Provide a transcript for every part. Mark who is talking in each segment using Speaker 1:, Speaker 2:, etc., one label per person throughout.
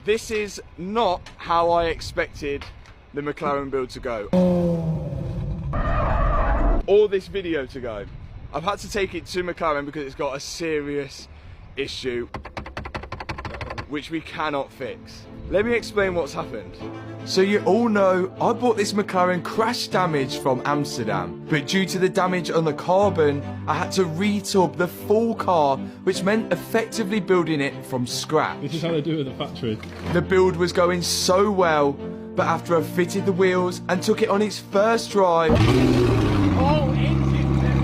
Speaker 1: This is not how I expected the McLaren build to go. Or this video to go. I've had to take it to McLaren because it's got a serious issue which we cannot fix. Let me explain what's happened. So you all know I bought this McLaren crash damage from Amsterdam, but due to the damage on the carbon, I had to retub the full car, which meant effectively building it from scratch.
Speaker 2: This is how they do it at the factory.
Speaker 1: The build was going so well, but after I fitted the wheels and took it on its first drive...
Speaker 2: Oh,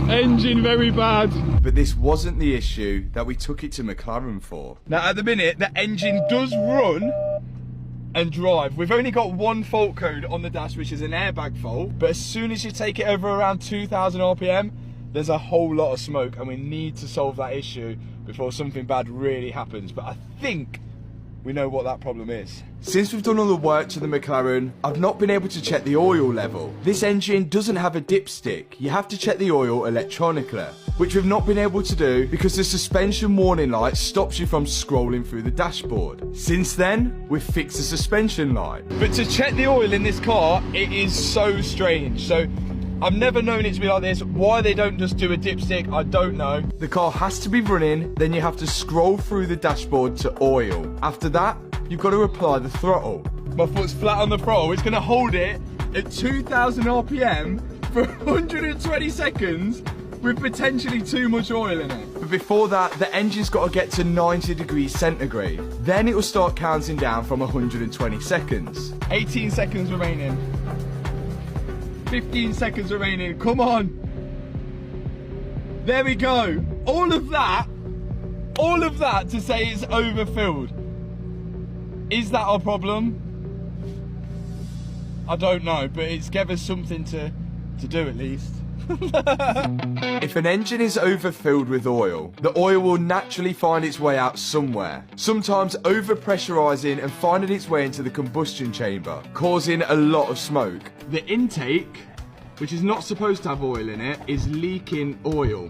Speaker 2: engine very bad.
Speaker 1: But this wasn't the issue that we took it to McLaren for. Now at the minute, the engine does run and drive. We've only got one fault code on the dash, which is an airbag fault, but as soon as you take it over around 2,000 RPM, there's a whole lot of smoke, and we need to solve that issue before something bad really happens. But I think we know what that problem is. Since we've done all the work to the McLaren, I've not been able to check the oil level. This engine doesn't have a dipstick. You have to check the oil electronically, which we've not been able to do because the suspension warning light stops you from scrolling through the dashboard. Since then, we've fixed the suspension light. But to check the oil in this car, it is so strange. So I've never known it to be like this. Why they don't just do a dipstick, I don't know. The car has to be running, then you have to scroll through the dashboard to oil. After that, you've got to apply the throttle. My foot's flat on the throttle. It's gonna hold it at 2,000 RPM for 120 seconds with potentially too much oil in it. But before that, the engine's got to get to 90 degrees centigrade. Then it will start counting down from 120 seconds. 18 seconds remaining. 15 seconds remaining, come on. There we go. All of that to say it's overfilled. Is that our problem? I don't know, but it's given us something to do at least. If an engine is overfilled with oil, the oil will naturally find its way out somewhere, sometimes over-pressurising and finding its way into the combustion chamber, causing a lot of smoke. The intake, which is not supposed to have oil in it, is leaking oil.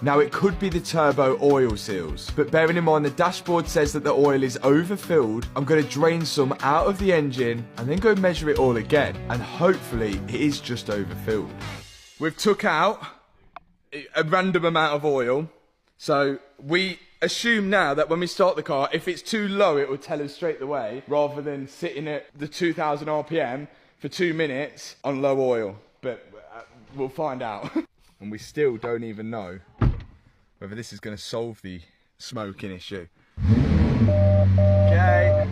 Speaker 1: Now it could be the turbo oil seals, but bearing in mind the dashboard says that the oil is overfilled, I'm going to drain some out of the engine and then go measure it all again, and hopefully it is just overfilled. We've took out a random amount of oil, so we assume now that when we start the car, if it's too low it will tell us straight away, rather than sitting at the 2,000 RPM for 2 minutes on low oil. But we'll find out. And we still don't even know whether this is going to solve the smoking issue. Okay.